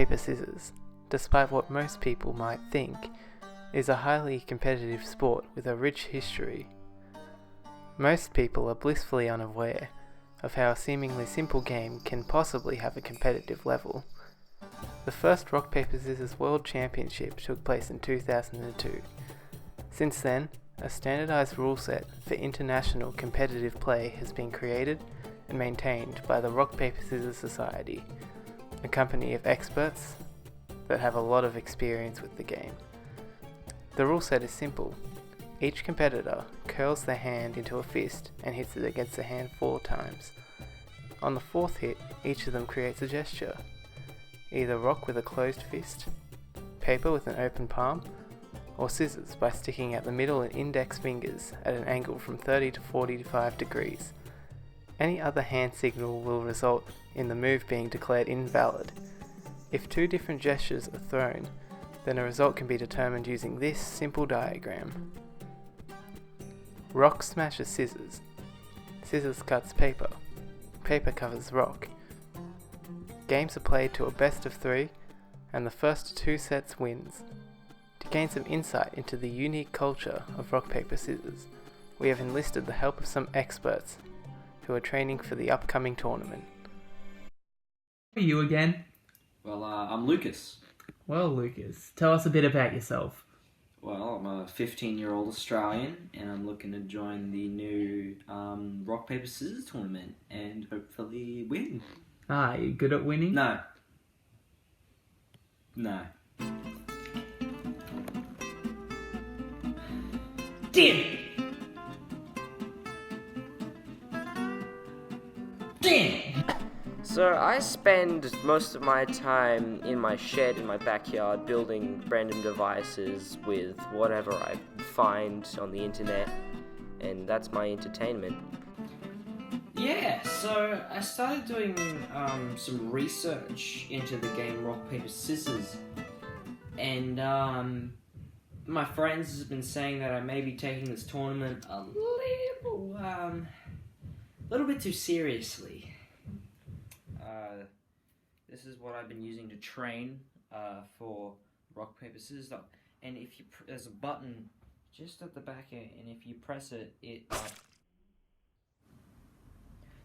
paper, scissors, despite what most people might think, is a highly competitive sport with a rich history. Most people are blissfully unaware of how a seemingly simple game can possibly have a competitive level. The first Rock Paper Scissors World Championship took place in 2002. Since then, a standardized rule set for international competitive play has been created and maintained by the Rock Paper Scissors Society, a company of experts that have a lot of experience with the game. The rule set is simple. Each competitor curls their hand into a fist and hits it against the hand 4 times. On the 4th hit, each of them creates a gesture. Either rock with a closed fist, paper with an open palm, or scissors by sticking out the middle and index fingers at an angle from 30 to 45 degrees. Any other hand signal will result in the move being declared invalid. If 2 different gestures are thrown, then a result can be determined using this simple diagram. Rock smashes scissors. Scissors cuts paper. Paper covers rock. Games are played to a best of 3, and the first 2 sets wins. To gain some insight into the unique culture of rock, paper, scissors, we have enlisted the help of some experts who are training for the upcoming tournament. Who are you again? Well, I'm Lucas. Well, Lucas, tell us a bit about yourself. Well, I'm a 15-year-old Australian, and I'm looking to join the new Rock, Paper, Scissors tournament and hopefully win. Ah, you good at winning? No. Damn! So I spend most of my time in my shed in my backyard building random devices with whatever I find on the internet, and that's my entertainment. Yeah, so I started doing some research into the game Rock, Paper, Scissors, and my friends have been saying that I may be taking this tournament a little bit too seriously. This is what I've been using to train for Rock, Paper, Scissors. And if you there's a button just at the back here, and if you press it,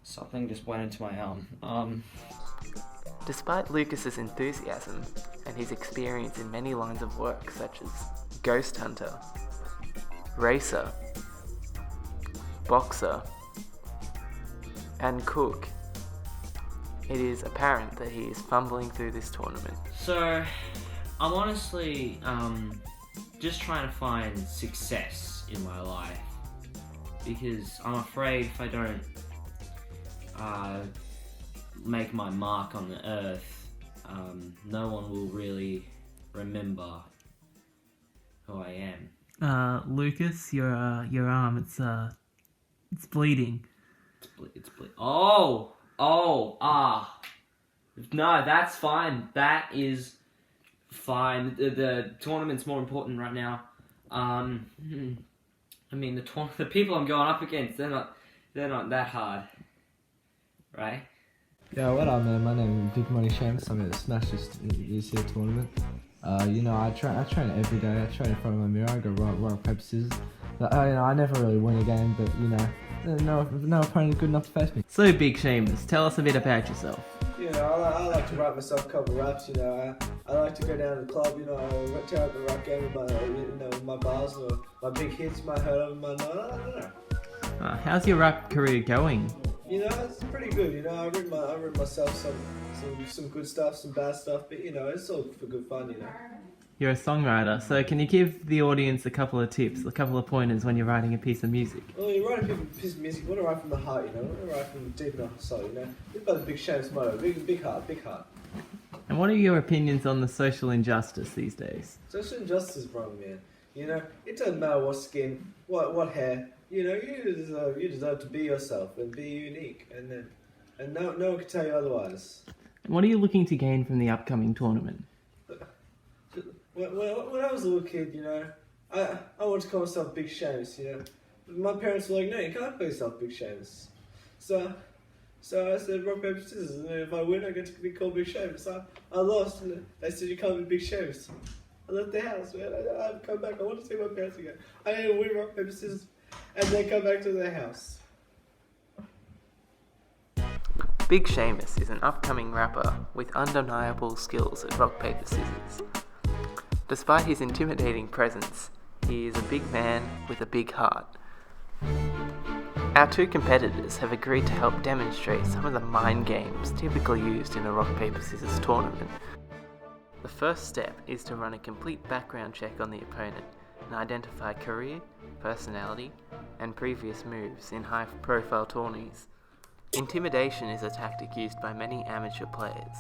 something just went into my arm. Despite Lucas's enthusiasm and his experience in many lines of work such as ghost hunter, racer, boxer, and cook, it is apparent that he is fumbling through this tournament. So, I'm honestly just trying to find success in my life, because I'm afraid if I don't make my mark on the earth, no one will really remember who I am. Lucas, your arm, it's bleeding. It's bleeding. No, that's fine. That is fine. The tournament's more important right now. I mean, the people I'm going up against, they're not that hard, right? Yeah, what up, man? My name is Big Shamus. I'm at the Smash this year tournament. I train every day. I train in front of my mirror. I go rock, paper, scissors. I never really win a game, but no opponent good enough to face me. So, Big Shamus, tell us a bit about yourself. I like to write myself a couple raps. I like to go down to the club. I tear up the rock game with my bars or my big hits. You might heard of them. I don't know. How's your rap career going? It's pretty good. I written myself some good stuff, some bad stuff, but it's all for good fun. You're a songwriter, so can you give the audience a couple of tips, a couple of pointers when you're writing a piece of music? Well, you write a piece of music, you want to write from the heart, you want to write from deep in the soul, Live by the Big Shamus motto, big heart, big heart. And what are your opinions on the social injustice these days? Social injustice is wrong, man. It doesn't matter what skin, what hair, you deserve to be yourself and be unique, and no one can tell you otherwise. And what are you looking to gain from the upcoming tournament? When I was a little kid, I wanted to call myself Big Shamus, But my parents were like, no, you can't call yourself Big Shamus. So So I said rock, paper, scissors, and then if I win, I get to be called Big Shamus. I lost, and they said you can't be Big Shamus. I left the house, man. I haven't come back. I want to see my parents again. I didn't win rock, paper, scissors, and then come back to their house. Big Shamus is an upcoming rapper with undeniable skills at rock, paper, scissors. Despite his intimidating presence, he is a big man with a big heart. Our two competitors have agreed to help demonstrate some of the mind games typically used in a rock, paper, scissors tournament. The first step is to run a complete background check on the opponent and identify career, personality, and previous moves in high-profile tourneys. Intimidation is a tactic used by many amateur players.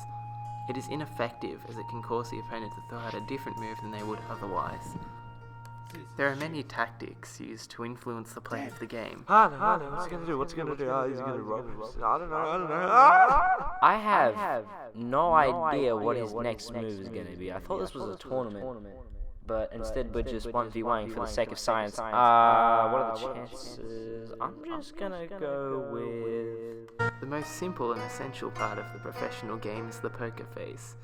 It is ineffective as it can cause the opponent to throw out a different move than they would otherwise. There are many tactics used to influence the play of the game. What's he gonna do? He's gonna rock. I don't know. I have no idea what his next move is gonna be. I thought this was a tournament, but instead we're just 1v1 for the sake of science. What are the chances? I'm just gonna go with... The most simple and essential part of the professional game is the poker face.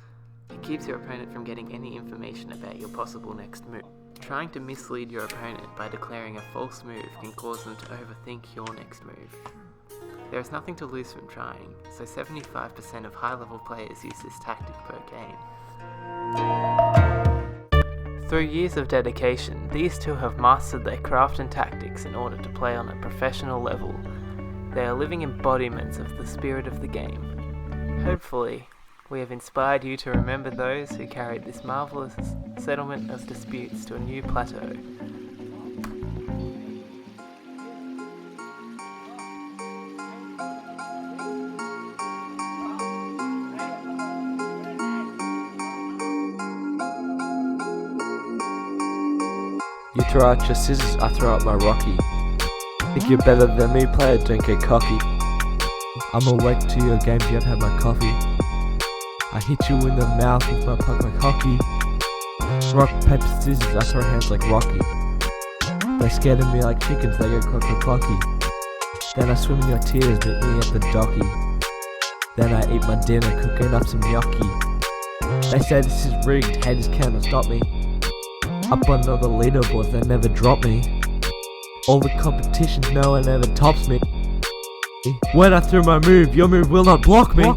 It keeps your opponent from getting any information about your possible next move. Trying to mislead your opponent by declaring a false move can cause them to overthink your next move. There is nothing to lose from trying, so 75% of high-level players use this tactic per game. Through years of dedication, these two have mastered their craft and tactics in order to play on a professional level. They are living embodiments of the spirit of the game. Hopefully, we have inspired you to remember those who carried this marvelous settlement of disputes to a new plateau. You throw out your scissors, I throw out my rocky. Think you're better than me, player, don't get cocky. I'ma wait till your games, you have my coffee. I hit you in the mouth with my puck like hockey. Rock, paper, scissors, I throw hands like Rocky. They scared of me like chickens, they go clocky. Then I swim in your tears, meet me at the docky. Then I eat my dinner, cooking up some gnocchi. They say this is rigged, haters cannot stop me. Up on all the leaderboards, they never drop me. All the competitions, no one ever tops me. When I throw my move, your move will not block me.